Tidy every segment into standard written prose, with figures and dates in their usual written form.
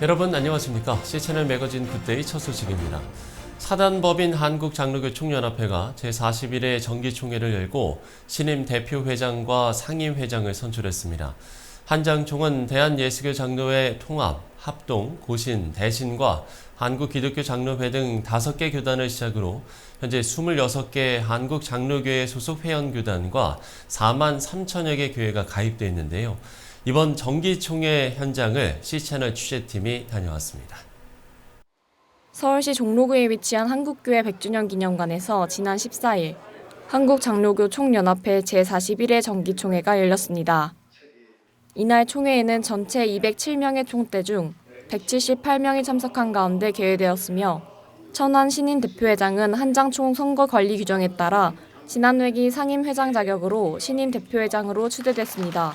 여러분 안녕하십니까? C채널 매거진 굿데이 첫 소식입니다. 사단법인 한국장로교 총연합회가 제41회 정기총회를 열고 신임 대표회장과 상임회장을 선출했습니다. 한장총은 대한예수교 장로회 통합, 합동, 고신, 대신과 한국기독교장로회 등 5개 교단을 시작으로 현재 26개 한국장로교회 소속 회원교단과 4만 3천여 개 교회가 가입되어 있는데요. 이번 정기총회 현장을 C채널 취재팀이 다녀왔습니다. 서울시 종로구에 위치한 한국교회 100주년 기념관에서 지난 14일 한국장로교 총연합회 제41회 정기총회가 열렸습니다. 이날 총회에는 전체 207명의 총대 중 178명이 참석한 가운데 개회되었으며 천안 신임 대표회장은 한장총 선거 권리 규정에 따라 지난회기 상임회장 자격으로 신임 대표회장으로 추대됐습니다.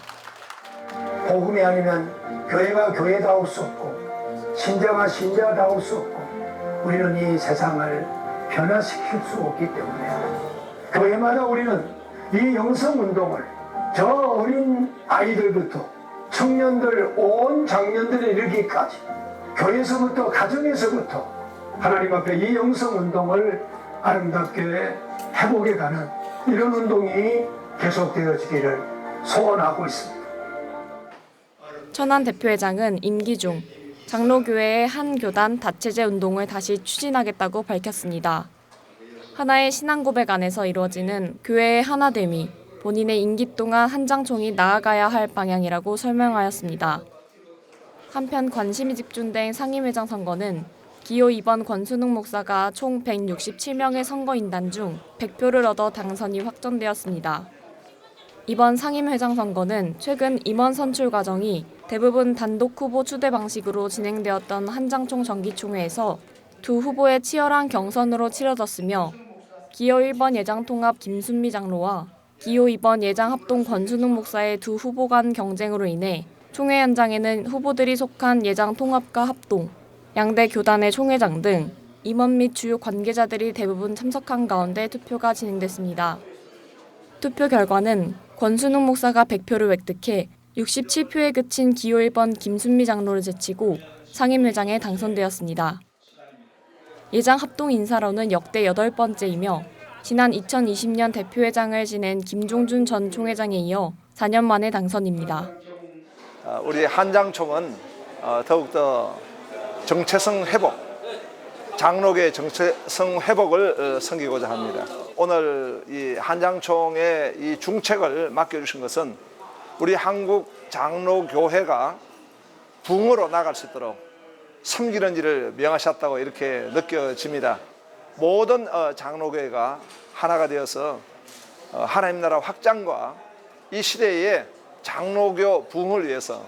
복음이 아니면 교회가 교회다울 수 없고 신자가 신자다울 수 없고 우리는 이 세상을 변화시킬 수 없기 때문에 교회마다 우리는 이 영성운동을 저 어린 아이들부터 청년들, 온 장년들에 이르기까지 교회에서부터 가정에서부터 하나님 앞에 이 영성운동을 아름답게 회복해가는 이런 운동이 계속되어지기를 소원하고 있습니다. 천안 대표회장은 임기 중 장로교회의 한 교단 다체제 운동을 다시 추진하겠다고 밝혔습니다. 하나의 신앙고백 안에서 이루어지는 교회의 하나됨이 본인의 임기 동안 한장총이 나아가야 할 방향이라고 설명하였습니다. 한편 관심이 집중된 상임회장 선거는 기호 2번 권순웅 목사가 총 167명의 선거인단 중 100표를 얻어 당선이 확정되었습니다. 이번 상임회장 선거는 최근 임원 선출 과정이 대부분 단독 후보 추대 방식으로 진행되었던 한장총 정기총회에서 두 후보의 치열한 경선으로 치러졌으며 기호 1번 예장통합 김순미 장로와 기호 2번 예장합동 권순웅 목사의 두 후보 간 경쟁으로 인해 총회 현장에는 후보들이 속한 예장통합과 합동, 양대 교단의 총회장 등 임원 및 주요 관계자들이 대부분 참석한 가운데 투표가 진행됐습니다. 투표 결과는 권순웅 목사가 100표를 획득해 67표에 그친 기호 1번 김순미 장로를 제치고 상임회장에 당선되었습니다. 예장 합동 인사로는 역대 8번째이며 지난 2020년 대표회장을 지낸 김종준 전 총회장에 이어 4년 만에 당선입니다. 우리 한장총은 더욱더 정체성 회복, 장로교의 정체성 회복을 섬기고자 합니다. 오늘 이 한장총의 이 중책을 맡겨주신 것은 우리 한국 장로교회가 붕으로 나갈 수 있도록 섬기는 일을 명하셨다고 이렇게 느껴집니다. 모든 장로교회가 하나가 되어서 하나님 나라 확장과 이 시대의 장로교 부흥을 위해서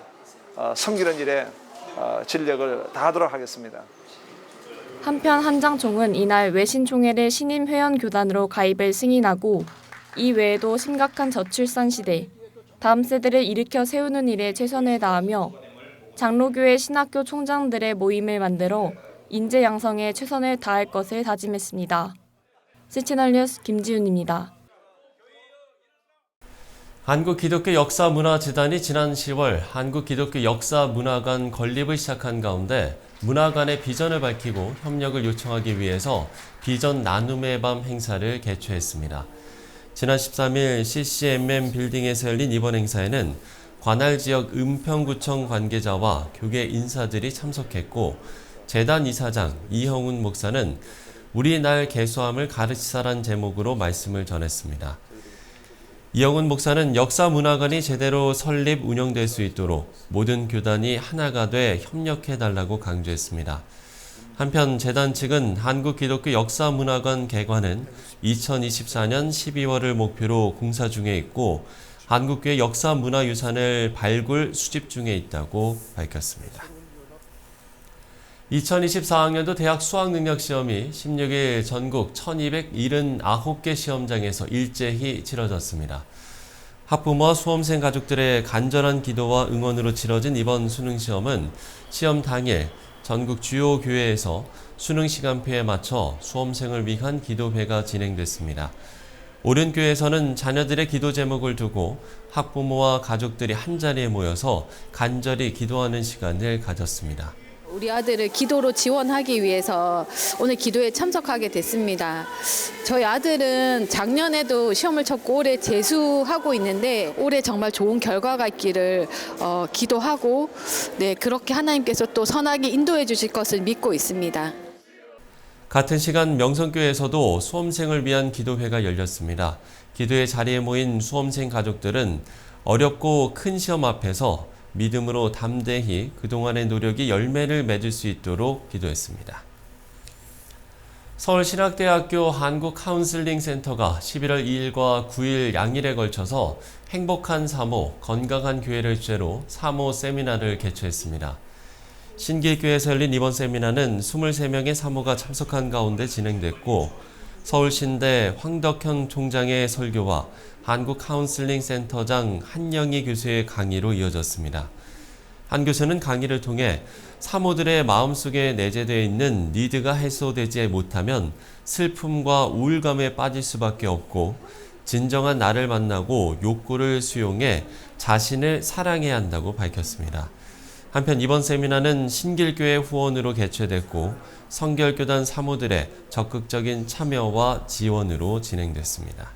섬기는 일에 진력을 다하도록 하겠습니다. 한편 한장총은 이날 외신총회를 신임 회원교단으로 가입을 승인하고 이 외에도 심각한 저출산 시대, 다음 세대를 일으켜 세우는 일에 최선을 다하며 장로교회 신학교 총장들의 모임을 만들어 인재 양성에 최선을 다할 것을 다짐했습니다. C채널 뉴스 김지훈입니다. 한국기독교역사문화재단이 지난 10월 한국기독교역사문화관 건립을 시작한 가운데 문화관의 비전을 밝히고 협력을 요청하기 위해서 비전 나눔의 밤 행사를 개최했습니다. 지난 13일 CCMM 빌딩에서 열린 이번 행사에는 관할 지역 은평구청 관계자와 교계 인사들이 참석했고 재단 이사장 이형훈 목사는 우리 날 개수함을 가르치사란 제목으로 말씀을 전했습니다. 이형훈 목사는 역사문화관이 제대로 설립, 운영될 수 있도록 모든 교단이 하나가 돼 협력해달라고 강조했습니다. 한편 재단 측은 한국기독교 역사문화관 개관은 2024년 12월을 목표로 공사 중에 있고 한국교회 역사문화유산을 발굴, 수집 중에 있다고 밝혔습니다. 2024학년도 대학 수학능력시험이 16일 전국 1279개 시험장에서 일제히 치러졌습니다. 학부모와 수험생 가족들의 간절한 기도와 응원으로 치러진 이번 수능시험은 시험 당일 전국 주요 교회에서 수능 시간표에 맞춰 수험생을 위한 기도회가 진행됐습니다. 오륜교에서는 자녀들의 기도 제목을 두고 학부모와 가족들이 한자리에 모여서 간절히 기도하는 시간을 가졌습니다. 우리 아들을 기도로 지원하기 위해서 오늘 기도에 참석하게 됐습니다. 저희 아들은 작년에도 시험을 쳤고 올해 재수하고 있는데 올해 정말 좋은 결과가 있기를 기도하고 그렇게 하나님께서 또 선하게 인도해 주실 것을 믿고 있습니다. 같은 시간 명성교회에서도 수험생을 위한 기도회가 열렸습니다. 기도회 자리에 모인 수험생 가족들은 어렵고 큰 시험 앞에서 믿음으로 담대히 그동안의 노력이 열매를 맺을 수 있도록 기도했습니다. 서울신학대학교 한국카운슬링센터가 11월 2일과 9일 양일에 걸쳐서 행복한 사모, 건강한 교회를 주제로 사모 세미나를 개최했습니다. 신길교회에서 열린 이번 세미나는 23명의 사모가 참석한 가운데 진행됐고 서울신대 황덕현 총장의 설교와 한국카운슬링센터장 한영희 교수의 강의로 이어졌습니다. 한 교수는 강의를 통해 사모들의 마음속에 내재되어 있는 니드가 해소되지 못하면 슬픔과 우울감에 빠질 수밖에 없고 진정한 나를 만나고 욕구를 수용해 자신을 사랑해야 한다고 밝혔습니다. 한편 이번 세미나는 신길교회 후원으로 개최됐고 성결교단 사모들의 적극적인 참여와 지원으로 진행됐습니다.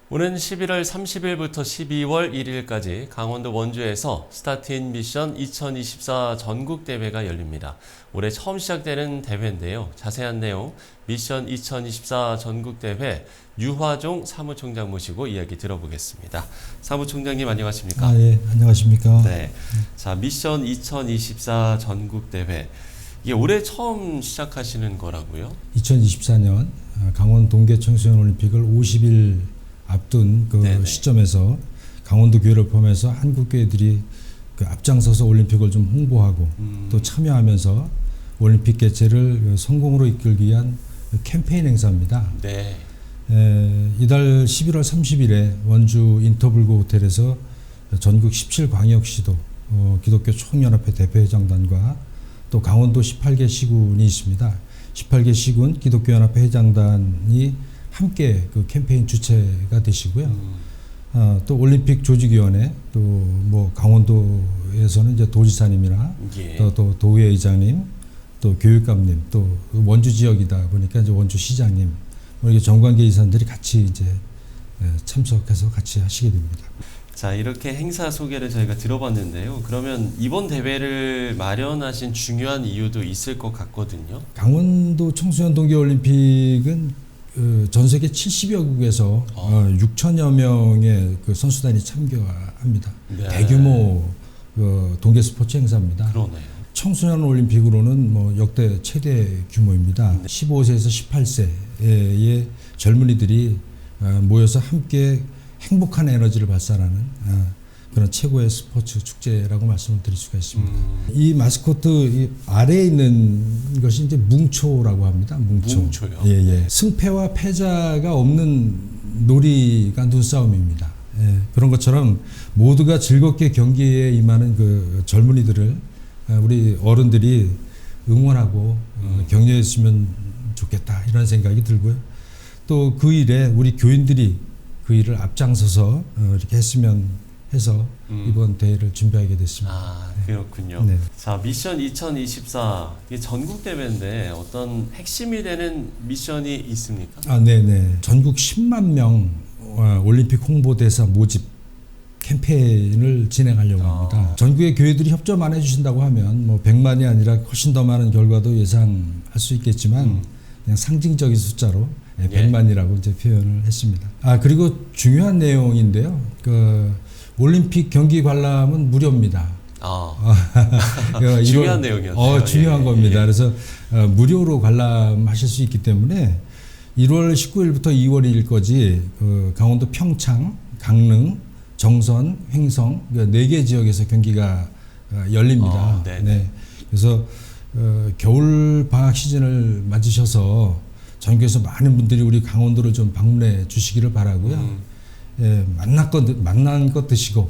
오는 11월 30일부터 12월 1일까지 강원도 원주에서 스타트인 미션 2024 전국대회가 열립니다. 올해 처음 시작되는 대회인데요. 자세한 내용 미션 2024 전국대회 유화종 사무총장 모시고 이야기 들어보겠습니다. 사무총장님 안녕하십니까? 예, 안녕하십니까? 네. 자, 미션 2024 전국대회. 이게 올해 처음 시작하시는 거라고요? 2024년 강원 동계 청소년 올림픽을 50일 앞둔 그 네네. 시점에서 강원도 교회를 포함해서 한국 교회들이 그 앞장서서 올림픽을 좀 홍보하고 또 참여하면서 올림픽 개최를 성공으로 이끌기 위한 캠페인 행사입니다. 네. 이달 11월 30일에 원주 인터블고 호텔에서 전국 17광역시도 기독교 총연합회 대표회장단과 또 강원도 18개 시군이 있습니다. 18개 시군 기독교연합회 회장단이 함께 그 캠페인 주체가 되시고요. 또 올림픽 조직위원회 또 뭐 강원도에서는 이제 도지사님이나 예. 또 도의회장님 또 교육감님 또 원주 지역이다 보니까 이제 원주 시장님 뭐 이렇게 정관계 이사들이 같이 이제 참석해서 같이 하시게 됩니다. 자, 이렇게 행사 소개를 저희가 들어봤는데요. 그러면 이번 대회를 마련하신 중요한 이유도 있을 것 같거든요. 강원도 청소년 동계올림픽은 전 세계 70여 국에서 6천여 명의 그 선수단이 참가합니다. 네. 대규모 동계 스포츠 행사입니다. 그러네요. 청소년 올림픽으로는 뭐 역대 최대 규모입니다. 15세에서 18세의 젊은이들이 모여서 함께 행복한 에너지를 발산하는 그런 최고의 스포츠 축제라고 말씀을 드릴 수가 있습니다. 이 마스코트 아래에 있는 것이 이제 뭉초라고 합니다. 뭉초요? 예, 예. 승패와 패자가 없는 놀이가 눈싸움입니다. 예, 그런 것처럼 모두가 즐겁게 경기에 임하는 그 젊은이들을 우리 어른들이 응원하고 격려했으면 좋겠다 이런 생각이 들고요. 또 그 일에 우리 교인들이 그 일을 앞장서서 이렇게 했으면 해서 이번 대회를 준비하게 됐습니다. 아, 그렇군요. 네. 자, 미션 2024 이게 전국 대회인데 어떤 핵심이 되는 미션이 있습니까? 아, 네네. 전국 10만 명 올림픽 홍보대사 모집 캠페인을 진행하려고 합니다. 전국의 교회들이 협조만 해주신다고 하면 뭐 100만이 아니라 훨씬 더 많은 결과도 예상할 수 있겠지만 그냥 상징적인 숫자로 100만이라고 이제 표현을 했습니다. 아, 그리고 중요한 내용인데요. 그 올림픽 경기 관람은 무료입니다. 중요한 내용이었네요. 중요한 예, 겁니다. 예. 그래서 무료로 관람하실 수 있기 때문에 1월 19일부터 2월 2일까지 그 강원도 평창, 강릉, 정선, 횡성 4개 지역에서 경기가 열립니다. 네. 그래서 겨울 방학 시즌을 맞으셔서 전국에서 많은 분들이 우리 강원도를 좀 방문해 주시기를 바라고요. 예, 만난 것 드시고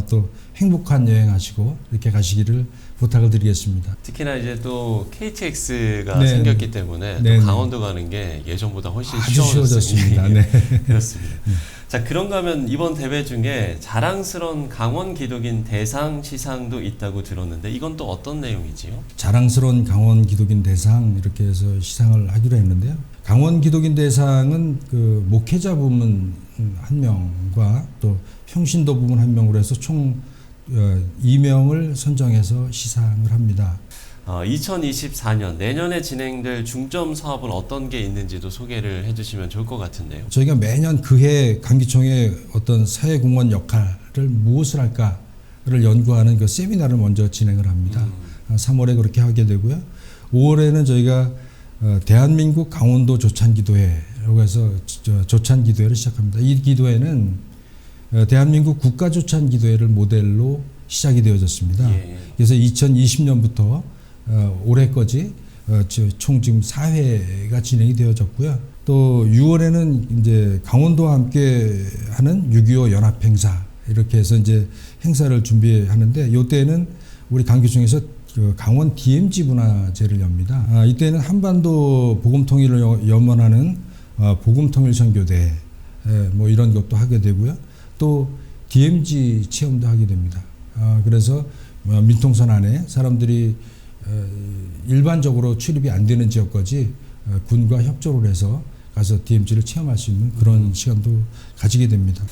또 행복한 여행하시고 이렇게 가시기를 부탁을 드리겠습니다. 특히나 이제 또 KTX가 네. 생겼기 때문에 네. 또 강원도 가는 게 예전보다 훨씬 아주 쉬워졌습니다. 예, 네. 그렇습니다. 자, 그런가 하면 이번 대회 중에 자랑스러운 강원 기독인 대상 시상도 있다고 들었는데 이건 또 어떤 내용이지요? 자랑스러운 강원 기독인 대상 이렇게 해서 시상을 하기로 했는데요. 강원 기독인 대상은 그 목회자 부문 1명과 또 평신도 부문 1명으로 해서 총 2명을 선정해서 시상을 합니다. 2024년 내년에 진행될 중점 사업은 어떤 게 있는지도 소개를 해주시면 좋을 것 같은데요. 저희가 매년 그해 강기총의 어떤 사회공헌 역할을 무엇을 할까를 연구하는 그 세미나를 먼저 진행을 합니다. 3월에 그렇게 하게 되고요. 5월에는 저희가 대한민국 강원도 조찬기도회라고 해서 조찬기도회를 시작합니다. 이 기도회는 대한민국 국가조찬기도회를 모델로 시작이 되어졌습니다. 예. 그래서 2020년부터 올해까지 총 지금 4회가 진행이 되어졌고요. 또 6월에는 이제 강원도와 함께 하는 6.25 연합행사 이렇게 해서 이제 행사를 준비하는데 이때는 우리 강기총에서 그 강원 DMZ 문화제를 엽니다. 이때는 한반도 복음통일을 염원하는 복음통일선교대 뭐 이런 것도 하게 되고요. 또 DMZ 체험도 하게 됩니다. 그래서 민통선 안에 사람들이 일반적으로 출입이 안 되는 지역까지 군과 협조를 해서 가서 DMZ를 체험할 수 있는 그런 시간도 가지게 됩니다.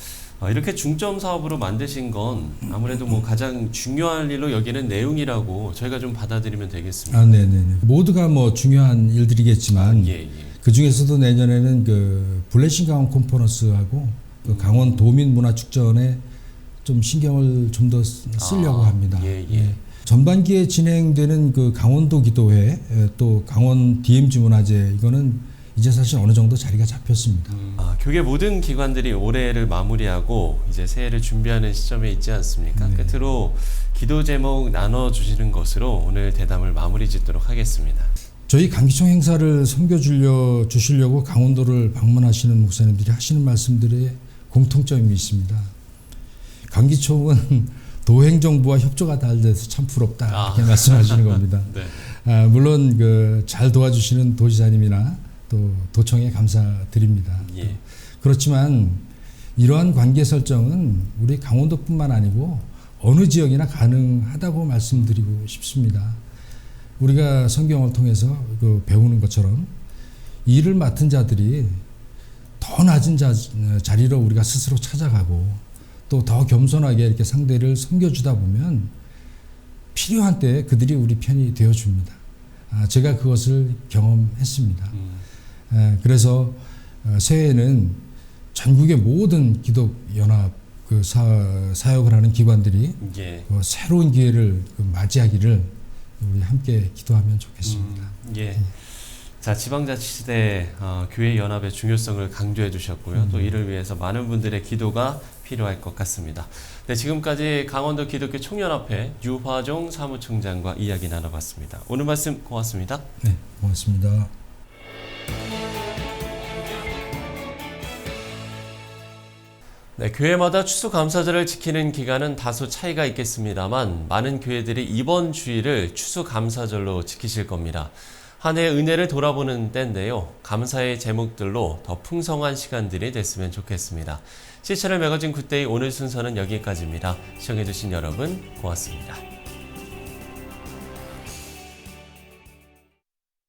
이렇게 중점 사업으로 만드신 건 아무래도 뭐 가장 중요한 일로 여기는 내용이라고 저희가 좀 받아들이면 되겠습니다. 네네. 모두가 뭐 중요한 일들이겠지만 예. 그 중에서도 내년에는 그 블레싱 강원 컨퍼런스하고 그 강원 도민 문화 축전에 좀 신경을 좀 더 쓰려고 합니다. 예. 전반기에 진행되는 그 강원도 기도회 또 강원 DMZ 문화제 이거는 이제 사실 어느 정도 자리가 잡혔습니다. 교계 모든 기관들이 올해를 마무리하고 이제 새해를 준비하는 시점에 있지 않습니까? 네. 끝으로 기도 제목 나눠주시는 것으로 오늘 대담을 마무리 짓도록 하겠습니다. 저희 강기총 행사를 섬겨주시려고 강원도를 방문하시는 목사님들이 하시는 말씀들에 공통점이 있습니다. 강기총은 도행정부와 협조가 잘 돼서 참 부럽다 이렇게 말씀하시는 겁니다. 네. 물론 그 잘 도와주시는 도지사님이나 또 도청에 감사드립니다. 예. 그렇지만 이러한 관계 설정은 우리 강원도뿐만 아니고 어느 지역이나 가능하다고 말씀드리고 싶습니다. 우리가 성경을 통해서 그 배우는 것처럼 일을 맡은 자들이 더 낮은 자리로 우리가 스스로 찾아가고 또 더 겸손하게 이렇게 상대를 섬겨주다 보면 필요한 때에 그들이 우리 편이 되어줍니다. 제가 그것을 경험했습니다. 그래서 새해에는 전국의 모든 기독연합 그 사역을 하는 기관들이 예. 새로운 기회를 맞이하기를 우리 함께 기도하면 좋겠습니다. 예. 자, 지방자치시대 교회 연합의 중요성을 강조해 주셨고요. 또 이를 위해서 많은 분들의 기도가 필요할 것 같습니다. 네, 지금까지 강원도 기독교 총연합회 유화종 사무총장과 이야기 나눠봤습니다. 오늘 말씀 고맙습니다. 네, 고맙습니다. 네, 교회마다 추수감사절을 지키는 기간은 다소 차이가 있겠습니다만 많은 교회들이 이번 주일을 추수감사절로 지키실 겁니다. 한 해의 은혜를 돌아보는 때인데요. 감사의 제목들로 더 풍성한 시간들이 됐으면 좋겠습니다. 시체를 매거진 굿데이 오늘 순서는 여기까지입니다. 시청해주신 여러분 고맙습니다.